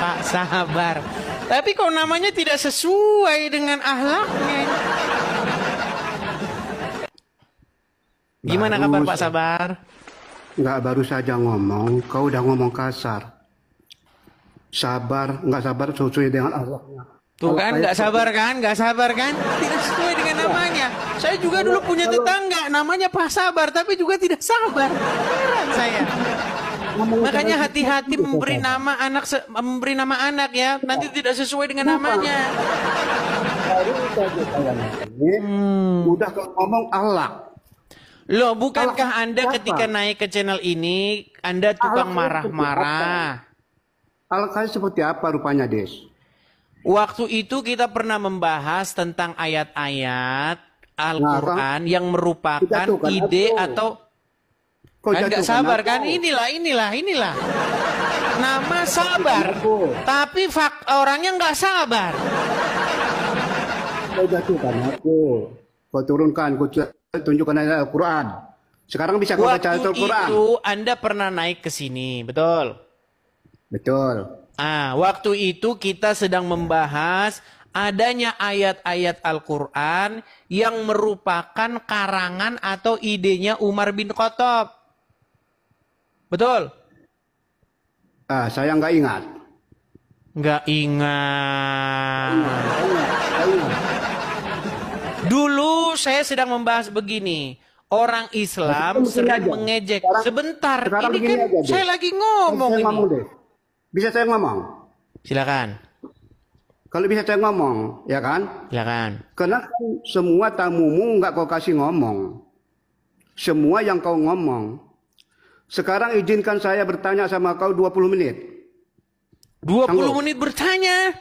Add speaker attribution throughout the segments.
Speaker 1: Pak Sabar. Tapi kok namanya tidak sesuai dengan akhlaknya. Gimana kabar Pak Sabar?
Speaker 2: Nggak baru saja ngomong, kau udah ngomong kasar. Sabar, nggak sabar sesuai dengan Allahnya.
Speaker 1: Tuh kan, nggak sabar kan? Nggak sabar kan? Tidak sesuai dengan namanya. Saya juga dulu punya tetangga, namanya Pak Sabar, tapi juga tidak sabar. Heran saya. Makanya hati-hati memberi nama anak ya, nanti tidak sesuai dengan namanya.
Speaker 2: Udah kau ngomong Allah.
Speaker 1: Loh, bukankah Anda ketika naik ke channel ini, Anda tukang marah-marah?
Speaker 2: Allah seperti apa rupanya, Des?
Speaker 1: Waktu itu kita pernah membahas tentang ayat-ayat Al-Quran yang merupakan ide atau kan nggak sabar kan? Inilah. Nama sabar, tapi orangnya nggak sabar.
Speaker 2: Kau jatuhkan aku, kau turunkan, kau tunjukkan ayat Al-Quran. Sekarang bisa kau baca Al-Quran.
Speaker 1: Waktu itu Anda pernah naik ke sini, betul?
Speaker 2: Betul.
Speaker 1: Waktu itu kita sedang membahas adanya ayat-ayat Al-Quran yang merupakan karangan atau idenya Umar bin Khattab. Betul?
Speaker 2: Saya nggak ingat.
Speaker 1: Nggak ingat. Dulu saya sedang membahas begini. Orang Islam sering mengejek. Sebentar, ini kan saya lagi ngomong ini.
Speaker 2: Bisa saya ngomong?
Speaker 1: Silakan.
Speaker 2: Kalau bisa saya ngomong, ya kan?
Speaker 1: Silakan.
Speaker 2: Karena semua tamumu nggak kau kasih ngomong. Semua yang kau ngomong. Sekarang izinkan saya bertanya sama kau 20 menit.
Speaker 1: 20 menit bertanya?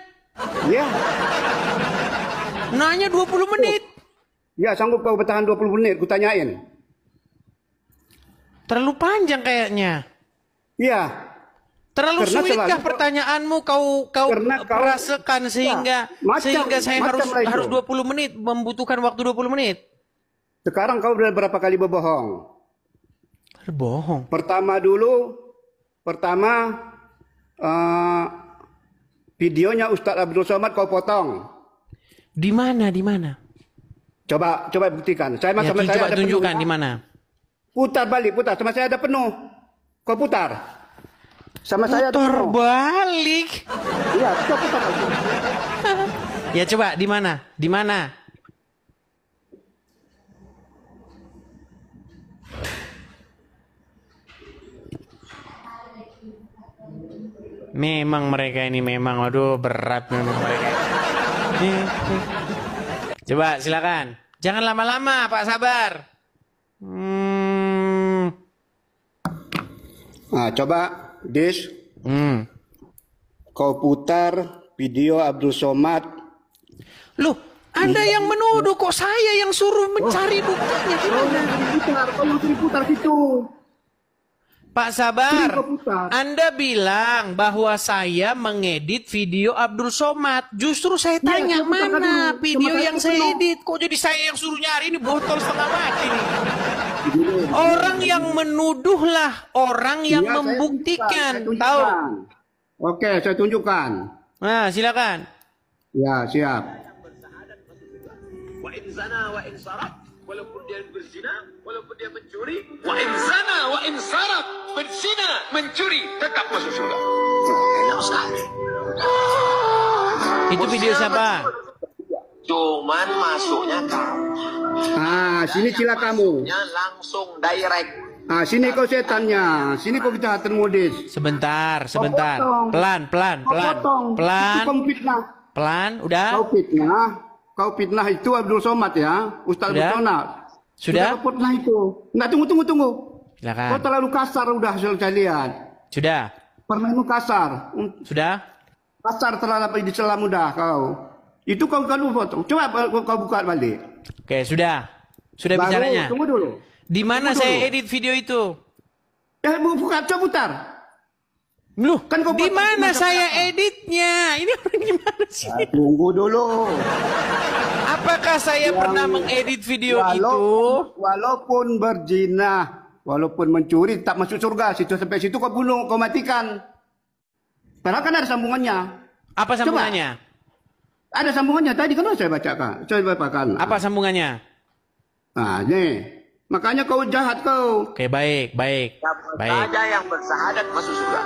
Speaker 2: Ya.
Speaker 1: Nanya 20 menit?
Speaker 2: Ya, sanggup kau bertahan 20 menit, kutanyain.
Speaker 1: Terlalu panjang kayaknya.
Speaker 2: Iya.
Speaker 1: Terlalu sulitkah pertanyaanmu kau perasakan sehingga saya harus 20 menit, membutuhkan waktu 20 menit?
Speaker 2: Sekarang kau udah berapa kali berbohong?
Speaker 1: Berbohong. Pertama
Speaker 2: videonya Ustadz Abdul Somad kau potong.
Speaker 1: Di mana?
Speaker 2: Coba buktikan. Saya
Speaker 1: coba tunjukkan di mana.
Speaker 2: Putar balik, sama saya ada penuh. Kau putar. Sama saya
Speaker 1: putar balik.
Speaker 2: Iya, putar balik.
Speaker 1: Ya coba di mana? Memang mereka ini aduh berat memang mereka. Coba silakan. Jangan lama-lama Pak Sabar.
Speaker 2: Coba Des. Kau putar video Abdul Somad.
Speaker 1: Loh, Anda yang menuduh, kok saya yang suruh mencari buktinya? Gimana?
Speaker 2: Kau yang putar situ.
Speaker 1: Pak Sabar, Anda bilang bahwa saya mengedit video Abdul Somad. Justru saya tanya mana video yang saya edit. Kok jadi saya yang suruh nyari? Ini botol setengah mati nih. Orang yang menuduhlah orang yang membuktikan. Tahu?
Speaker 2: Oke, saya tunjukkan.
Speaker 1: Nah, silakan.
Speaker 2: Ya, siap.
Speaker 3: Wa in zana wa in sarab, walaupun dia berzina, walaupun dia mencuri, wa in zana wa in sarab, berzina, mencuri, tetap masuk surga. Enak sekali.
Speaker 1: Itu video siapa?
Speaker 3: Cuman masuknya kamu.
Speaker 2: Sini cila kamu.
Speaker 3: Langsung direct.
Speaker 2: Sini kau setannya. Sini kau kita termodis.
Speaker 1: Sebentar. Pelan. Pelan, udah.
Speaker 2: Kau fitnah itu Abdul Somad ya, Ustaz Abdul Somad.
Speaker 1: Sudah?
Speaker 2: Kau fitnah itu. Nggak, tunggu.
Speaker 1: Silakan.
Speaker 2: Kau terlalu kasar udah saya lihat.
Speaker 1: Sudah.
Speaker 2: Permainmu kasar.
Speaker 1: Sudah?
Speaker 2: Kasar terhadap Islam udah kau. Itu kau potong. Coba kau buka balik.
Speaker 1: Oke, sudah. Sudah bicaranya.
Speaker 2: Tunggu dulu.
Speaker 1: Di mana saya edit video itu?
Speaker 2: Buka, coba putar.
Speaker 1: Loh, kan di mana saya editnya? Ini orang gimana sih?
Speaker 2: Tunggu dulu.
Speaker 1: Apakah saya pernah mengedit video itu?
Speaker 2: Walaupun berzina, walaupun mencuri, tak masuk surga. Sampai situ kau bunuh, kau matikan. Padahal kan ada sambungannya.
Speaker 1: Apa sambungannya?
Speaker 2: Coba. Ada sambungannya tadi kan saya bacakan. Saya bacakan.
Speaker 1: Apa sambungannya?
Speaker 2: Nah, nih. Makanya kau jahat kau.
Speaker 1: Oke, baik.
Speaker 3: Siapa saja yang bersahadat masuk surga.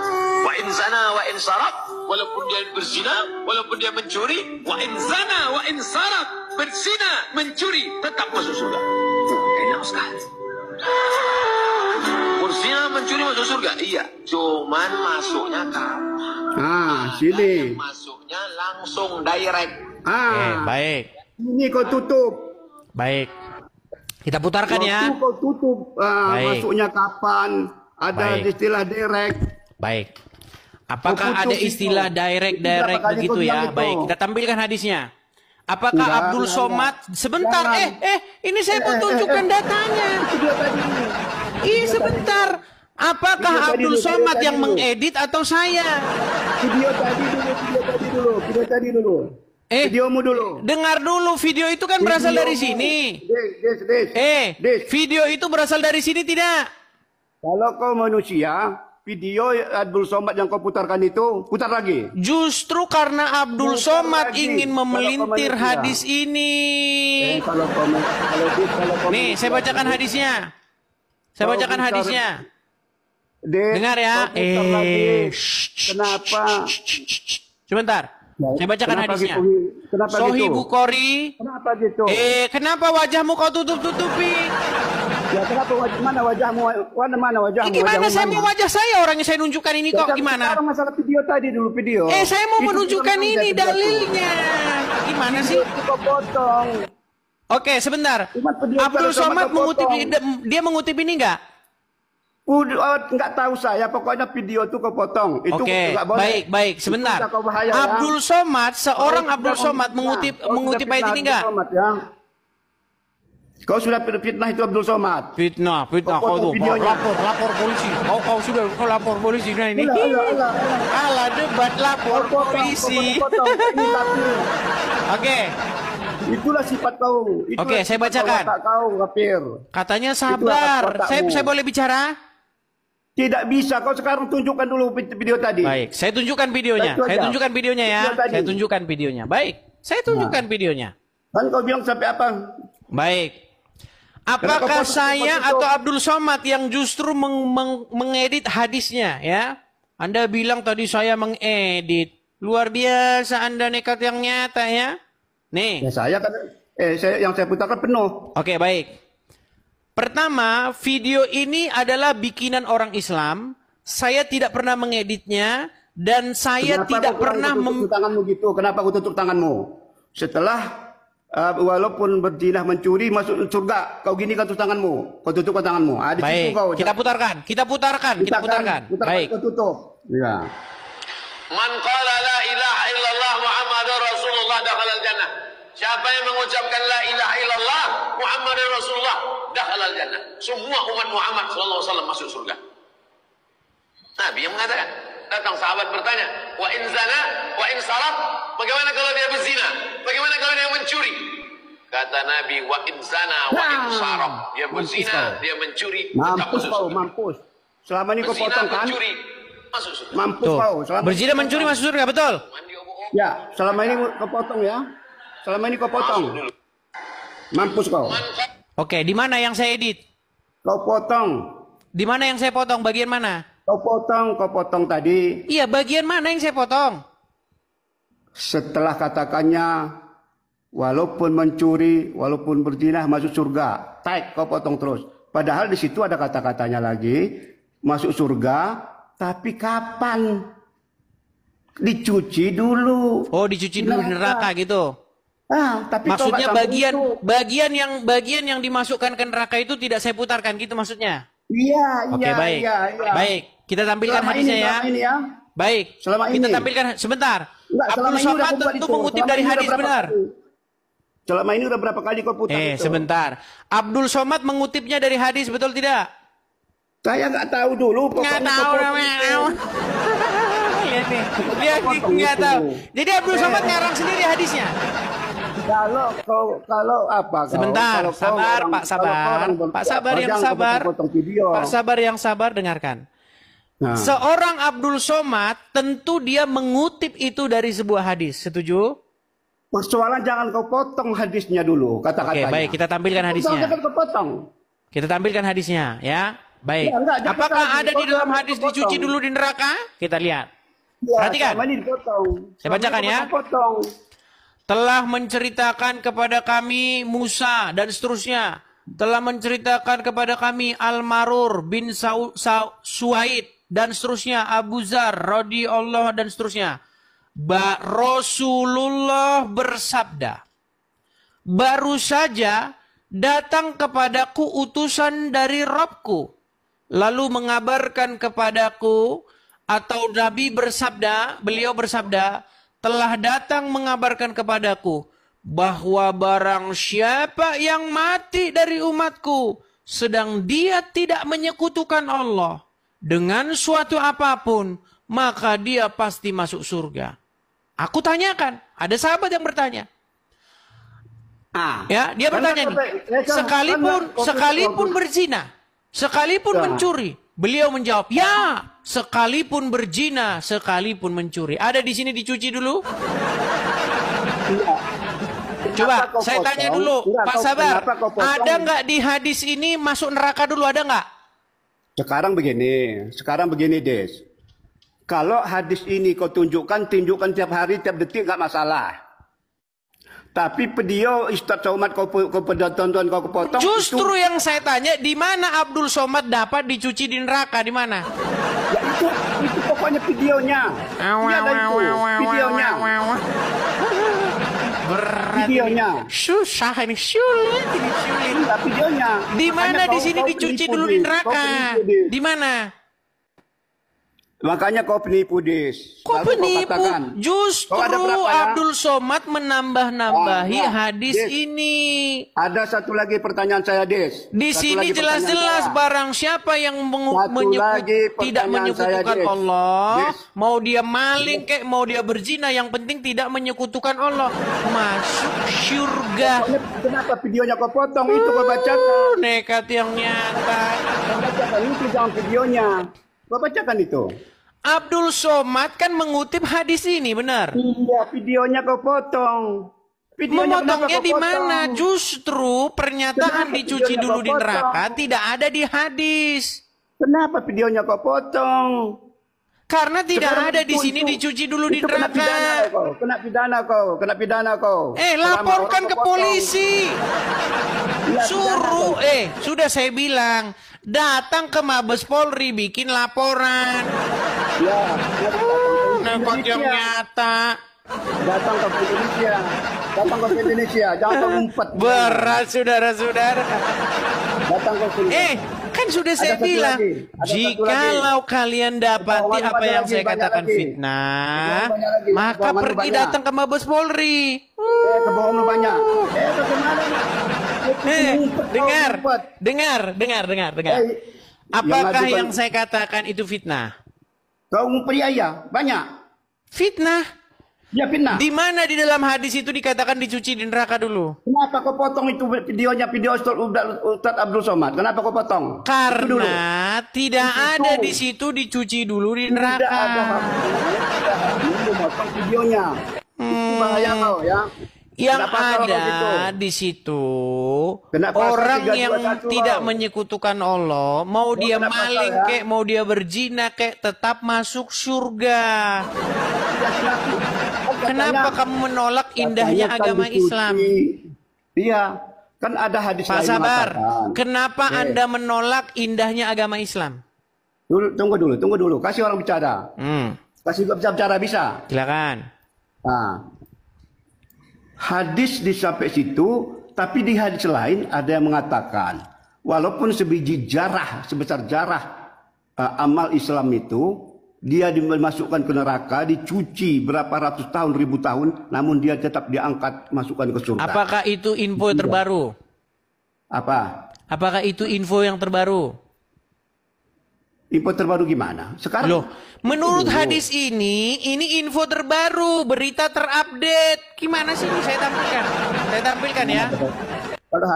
Speaker 3: Wa in zana wa in sarab, walaupun dia berzina, walaupun dia mencuri, wa in zana wa in sarab, berzina, mencuri, tetap masuk surga. Enak sekali. Berzina, mencuri masuk surga. Iya, cuman masuknya kapan?
Speaker 2: Sini.
Speaker 3: Masuknya langsung direct.
Speaker 1: Oke, baik.
Speaker 2: Ini kau tutup.
Speaker 1: Baik. Kita putarkan ya.
Speaker 2: Waktu kau tutup. Masuknya kapan? Ada istilah direct.
Speaker 1: Baik. Apakah ada istilah direct begitu ya? Baik, kita tampilkan hadisnya. Apakah Abdul Somad sebentar? Ini saya mau tunjukkan datanya. Sebentar. Apakah Abdul Somad yang mengedit atau saya?
Speaker 2: Video tadi dulu. Videomu dulu.
Speaker 1: Dengar dulu, video itu kan berasal dari sini. Video itu berasal dari sini tidak?
Speaker 2: Kalau kau manusia, video Abdul Somad yang kau putarkan itu, putar lagi.
Speaker 1: Justru karena Abdul Somad ingin memelintir hadis ini. Nih, saya bacakan hadisnya. Dengar ya.
Speaker 2: Kenapa?
Speaker 1: Sebentar. Saya bacakan hadisnya. Sahih Bukhari.
Speaker 2: Kenapa gitu?
Speaker 1: Kenapa wajahmu kau tutup-tutupi?
Speaker 2: Ya kenapa mana wajahmu? Mana wajahmu?
Speaker 1: Gimana saya mau wajah saya, orangnya saya nunjukkan ini kok gimana?
Speaker 2: Sekarang masalah video tadi dulu video.
Speaker 1: Saya mau menunjukkan ini dalilnya. Gimana sih?
Speaker 2: Kau potong.
Speaker 1: Oke, sebentar. Abdul Somad mengutip ini enggak?
Speaker 2: Enggak tahu saya, pokoknya video itu kau potong. Itu enggak boleh.
Speaker 1: Baik, sebentar. Abdul Somad, seorang Abdul Somad mengutip ayat ini enggak?
Speaker 2: Kau sudah fitnah itu Abdul Somad.
Speaker 1: Fitnah. Kau tuh lapor polisi. Kau sudah lapor polisi nah ini. Alah debat lapor polisi. Oke.
Speaker 2: Itulah sifat kau.
Speaker 1: Oke, saya bacakan.
Speaker 2: Kau kafir.
Speaker 1: Katanya sabar. Saya boleh bicara?
Speaker 2: Tidak bisa. Kau sekarang tunjukkan dulu video tadi.
Speaker 1: Baik, saya tunjukkan videonya. Saya tunjukkan videonya ya. Saya tunjukkan videonya. Baik, saya tunjukkan videonya.
Speaker 2: Kan kau bilang sampai apa?
Speaker 1: Baik. Apakah saya atau Abdul Somad yang justru mengedit hadisnya ya? Anda bilang tadi saya mengedit. Luar biasa Anda nekat yang nyata ya. Nih.
Speaker 2: Ya saya kan yang saya putarkan penuh.
Speaker 1: Oke, baik. Pertama, video ini adalah bikinan orang Islam. Saya tidak pernah mengeditnya dan saya tidak pernah
Speaker 2: tanganmu gitu. Kenapa aku tutup tanganmu? Setelah walaupun berzina mencuri masuk surga, kau gini kan tutup tanganmu. Kau tutupkan tanganmu.
Speaker 1: Baik,
Speaker 2: kau,
Speaker 1: kita putarkan. Baik.
Speaker 2: Kau tutup. Ya.
Speaker 3: Man qala la ilaha illallah Muhammadur Rasulullah dakhalal jannah. Siapa yang mengucapkan la ilaha illallah Muhammadur Rasulullah dakhalal jannah. Semua umat Muhammad sallallahu alaihi wasallam masuk surga. Nabi yang mengatakan. Datang sahabat bertanya, wa in zana wa in saraf, bagaimana kalau dia berzina? Bagaimana kalau dia mencuri? Kata Nabi, wa in zana wa in saraf, dia berzina, dia mencuri,
Speaker 2: mampus. Selama ini kau potong kan?
Speaker 3: Mencuri, masuk surga.
Speaker 2: Mampus kau.
Speaker 1: Berzina mencuri masuk surga, betul?
Speaker 2: Ya, selama ini kau potong ya. Selama ini kau potong. Mampus kau.
Speaker 1: Oke, di mana yang saya edit?
Speaker 2: Kau potong.
Speaker 1: Di mana yang saya potong? Bagian mana?
Speaker 2: Kau potong tadi.
Speaker 1: Iya, bagian mana yang saya potong?
Speaker 2: Setelah katakannya, walaupun mencuri, walaupun berzina masuk surga. Kau potong terus. Padahal di situ ada kata-katanya lagi, masuk surga, tapi kapan? Dicuci dulu.
Speaker 1: Oh, dicuci dulu di neraka gitu.
Speaker 2: Tapi
Speaker 1: maksudnya bagian yang dimasukkan ke neraka itu tidak saya putarkan gitu maksudnya.
Speaker 2: Iya.
Speaker 1: Baik. Baik, kita tampilkan hadisnya ya. Baik, kita tampilkan sebentar. Abdul Somad tentu mengutip dari hadis benar.
Speaker 2: Selama ini udah berapa kali kau putar itu?
Speaker 1: Sebentar. Abdul Somad mengutipnya dari hadis, betul tidak?
Speaker 2: Saya nggak tahu dulu.
Speaker 1: Nggak tahu. Lihat nih, nggak tahu. Jadi Abdul Somad ngarang sendiri hadisnya.
Speaker 2: Kalau apa?
Speaker 1: Sebentar, sabar, Pak sabar. Pak sabar yang sabar. Pak sabar yang sabar, dengarkan.
Speaker 2: Nah,
Speaker 1: Seorang Abdul Somad tentu dia mengutip itu dari sebuah hadis. Setuju?
Speaker 2: persoalan jangan kau potong hadisnya dulu,
Speaker 1: Oke,
Speaker 2: kata-katanya.
Speaker 1: baik, kita tampilkan hadisnya.
Speaker 2: Jangan kau potong.
Speaker 1: Kita tampilkan hadisnya, ya. Baik.
Speaker 2: Ya, enggak, jangan
Speaker 1: Apakah
Speaker 2: potong.
Speaker 1: ada di dalam
Speaker 2: Potong,
Speaker 1: hadis
Speaker 2: potong.
Speaker 1: dicuci dulu di neraka? Kita lihat.
Speaker 2: Ya,
Speaker 1: Perhatikan.
Speaker 2: selama ini dipotong.
Speaker 1: Saya bacakan ya.
Speaker 2: Potong.
Speaker 1: Telah menceritakan kepada kami Musa dan seterusnya. Telah menceritakan kepada kami Al-Marur bin Suhaid dan seterusnya, Abu Zar radhiyallahu dan seterusnya. Rasulullah bersabda, baru saja datang kepadaku utusan dari Rabbku, lalu mengabarkan kepadaku, atau Nabi bersabda, beliau bersabda, telah datang mengabarkan kepadaku bahwa barang siapa yang mati dari umatku sedang dia tidak menyekutukan Allah dengan suatu apapun, maka dia pasti masuk surga. Aku tanyakan, ada sahabat yang bertanya. Ya, dia bertanya nih, sekalipun berzina, sekalipun mencuri, beliau menjawab, ya, sekalipun berzina, sekalipun mencuri. Ada di sini dicuci dulu? Coba saya tanya dulu, Pak Sabar, ada nggak di hadis ini masuk neraka dulu, ada nggak?
Speaker 2: Sekarang begini Des. Kalau hadis ini kau tunjukkan tiap hari, tiap detik nggak masalah. Tapi video Ustaz Somad kau tonton kau potong.
Speaker 1: Justru
Speaker 2: itu,
Speaker 1: yang saya tanya, di mana Abdul Somad dapat dicuci di neraka, di mana?
Speaker 2: Ya itu pokoknya videonya. Videonya.
Speaker 1: Berat
Speaker 2: videonya.
Speaker 1: Ini. Susah ini, sulit.
Speaker 2: Enggak, videonya.
Speaker 1: Di mana di sini dicuci dulu di neraka? Di mana?
Speaker 2: Makanya kau penipu, Des.
Speaker 1: Kok penipu? Justru Abdul Somad menambah-nambahi hadis
Speaker 2: Des,
Speaker 1: ini.
Speaker 2: Ada satu lagi pertanyaan saya, Des.
Speaker 1: Di sini jelas-jelas barang siapa yang tidak menyekutukan Allah,
Speaker 2: Des,
Speaker 1: mau dia maling kek, mau dia berzina, yang penting tidak menyekutukan Allah, masuk surga.
Speaker 2: Kenapa videonya kau potong? Itu kau bacakan.
Speaker 1: Nekat yang nyata.
Speaker 2: Kau bacakan itu, jangan videonya. Kau bacakan itu.
Speaker 1: Abdul Somad kan mengutip hadis ini, benar?
Speaker 2: Iya, videonya kau potong.
Speaker 1: Memotongnya di mana? Justru pernyataan
Speaker 2: Kenapa
Speaker 1: dicuci
Speaker 2: videonya
Speaker 1: dulu
Speaker 2: kau
Speaker 1: di
Speaker 2: potong?
Speaker 1: neraka tidak ada di hadis.
Speaker 2: Kenapa videonya kau potong?
Speaker 1: Karena tidak
Speaker 2: Sekarang
Speaker 1: ada di sini dicuci dulu di neraka.
Speaker 2: Kena pidana kau.
Speaker 1: Laporkan ke polisi. Suruh, sudah saya bilang, datang ke Mabes Polri bikin laporan.
Speaker 2: Ya,
Speaker 1: Nekot yang nyata.
Speaker 2: datang ke Indonesia, jangan kau ngumpet.
Speaker 1: Berat, saudara-saudara.
Speaker 2: Datang ke Indonesia.
Speaker 1: Kan sudah saya bilang, jikalau kalian dapati apa yang saya katakan fitnah, maka pergi datang ke Mabes Polri.
Speaker 2: Kebohongan lu banyak.
Speaker 1: Dengar. Apakah yang saya katakan itu fitnah?
Speaker 2: Kau ngumpet banyak.
Speaker 1: Fitnah.
Speaker 2: Ya fitnah.
Speaker 1: Di mana di dalam hadis itu dikatakan dicuci di neraka dulu?
Speaker 2: Kenapa kau potong itu video Ustaz Abdul Somad? Kenapa kau potong?
Speaker 1: Karena tidak ada di situ dicuci dulu di neraka.
Speaker 2: Tidak ada itu potong videonya. Itu bahaya kau ya.
Speaker 1: Yang ada di situ orang yang tidak menyekutukan Allah, mau dia maling kek, mau dia berzina kek, tetap masuk surga. Kenapa kamu menolak indahnya agama Islam?
Speaker 2: Iya, kan ada hadis
Speaker 1: Pak
Speaker 2: lain
Speaker 1: Sabar,
Speaker 2: mengatakan.
Speaker 1: kenapa Anda menolak indahnya agama Islam?
Speaker 2: Tunggu dulu. Kasih orang bicara. Kasih bicara bisa.
Speaker 1: Silakan.
Speaker 2: Nah, hadis sampai situ, tapi di hadis lain ada yang mengatakan, walaupun sebiji jarah, sebesar jarah amal Islam itu, dia dimasukkan ke neraka, dicuci berapa ratus tahun, ribu tahun, namun dia tetap diangkat, masukkan ke surga.
Speaker 1: Apakah itu info terbaru?
Speaker 2: Apa?
Speaker 1: Apakah itu info yang terbaru?
Speaker 2: Info terbaru gimana? Sekarang?
Speaker 1: Loh, menurut hadis ini info terbaru, berita terupdate. Gimana sih ini saya tampilkan ya.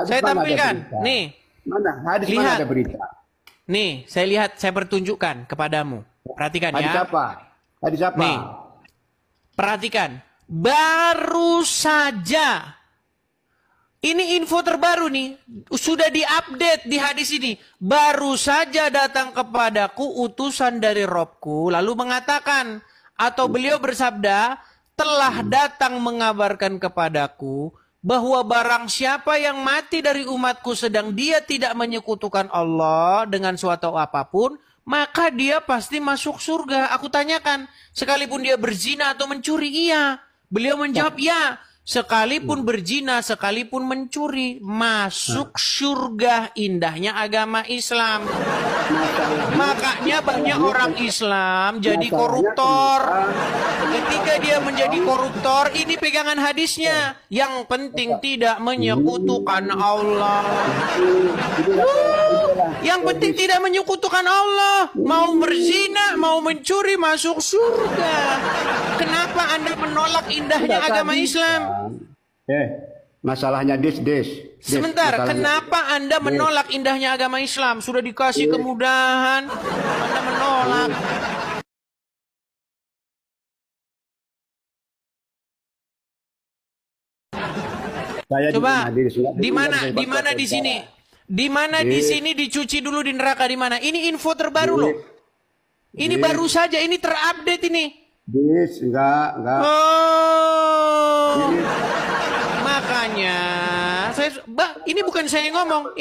Speaker 1: Saya tampilkan. Nih.
Speaker 2: Mana? Hadis
Speaker 1: lihat.
Speaker 2: mana ada berita?
Speaker 1: Nih, saya lihat, saya pertunjukkan kepadamu. Perhatikan
Speaker 2: Hadis
Speaker 1: ya.
Speaker 2: apa? Hadis apa?
Speaker 1: Nih. Perhatikan. Baru saja. Ini info terbaru nih. Sudah diupdate di hadis ini. Baru saja datang kepadaku utusan dari Robku. Lalu mengatakan. Atau beliau bersabda. Telah datang mengabarkan kepadaku. Bahwa barang siapa yang mati dari umatku sedang dia tidak menyekutukan Allah dengan suatu apapun. Maka dia pasti masuk surga. Aku tanyakan. Sekalipun dia berzina atau mencuri. Iya. Beliau menjawab ya. Sekalipun berzina, sekalipun mencuri, masuk surga. Indahnya agama Islam. Makanya banyak orang Islam jadi koruptor. Ketika dia menjadi koruptor, ini pegangan hadisnya. Yang penting tidak menyekutukan Allah. Yang penting tidak menyekutukan Allah. Mau berzina, mau mencuri, masuk surga. Kenapa Anda menolak indahnya agama Islam?
Speaker 2: Masalahnya
Speaker 1: Sebentar, kenapa Anda menolak indahnya agama Islam? Sudah dikasih kemudahan, Anda menolak. Coba, di mana di sini? Di mana di sini dicuci dulu di neraka di mana? Ini info terbaru loh. Ini baru saja, ini terupdate ini.
Speaker 2: Enggak.
Speaker 1: Oh. Makanya ini bukan saya ngomong,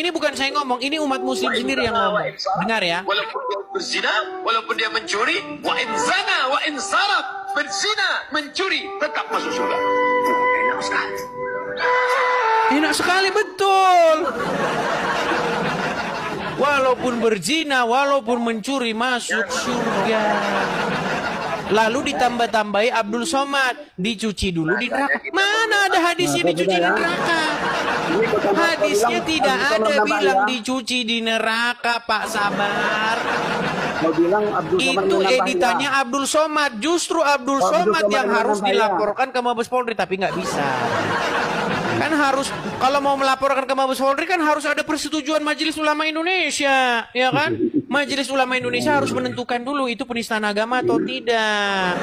Speaker 1: ini umat muslim sendiri yang ngomong. Dengar ya.
Speaker 3: Walaupun dia berzina, walaupun dia mencuri, wa in zana wa in sarab, berzina, mencuri, tetap masuk surga. Enak sekali.
Speaker 1: Enak sekali, betul. Walaupun berzina, walaupun mencuri, masuk surga. Lalu ditambah-tambahi Abdul Somad, dicuci dulu di neraka. Mana ada hadisnya dicuci di neraka? Hadisnya tidak ada bilang dicuci di neraka, Pak Sabar. Itu editannya Abdul Somad. Justru Abdul Somad yang harus dilaporkan ke Mabes Polri, tapi nggak bisa. Kan harus, kalau mau melaporkan ke Mabes Polri kan harus ada persetujuan Majelis Ulama Indonesia, ya kan? Majelis Ulama Indonesia harus menentukan dulu itu penistaan agama atau tidak.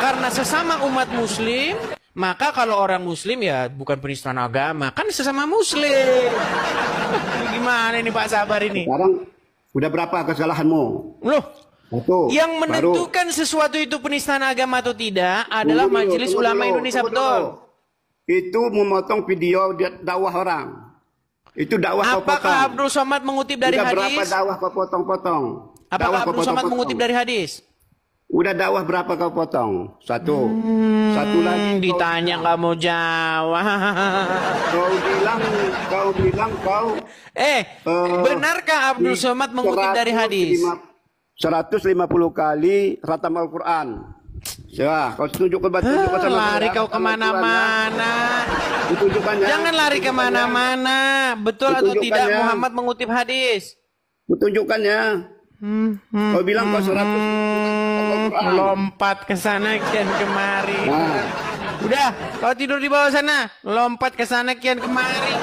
Speaker 1: Karena sesama umat muslim, maka kalau orang muslim ya bukan penistaan agama, kan sesama muslim. Gimana ini Pak Sabar ini?
Speaker 2: Sekarang udah berapa kesalahanmu?
Speaker 1: Loh, yang menentukan
Speaker 2: baru.
Speaker 1: Sesuatu itu penistaan agama atau tidak adalah Majelis Ulama Indonesia, betul.
Speaker 2: Itu memotong video dakwah orang. Itu dakwah kau potong.
Speaker 1: Apakah Abdul Somad mengutip dari
Speaker 2: udah
Speaker 1: hadis?
Speaker 2: Berapa dakwah kau potong-potong?
Speaker 1: Apakah Abdul Somad mengutip dari hadis?
Speaker 2: Udah dakwah berapa kau potong? Satu. Satu lagi.
Speaker 1: Ditanya nggak mau jawab.
Speaker 2: Kau bilang.
Speaker 1: Benarkah Abdul Somad mengutip dari hadis?
Speaker 2: 150 kali khatam Al-Quran. Ya, kau tunjukkan batu-batu sama
Speaker 1: lari kau kemana-mana. Jangan lari kemana-mana. Betul atau tidak Muhammad mengutip hadis?
Speaker 2: Kutunjukkannya. Kau bilang kau 100
Speaker 1: lompat ke sana kian kemari. Udah, kau tidur di bawah sana, lompat ke sana kian kemari.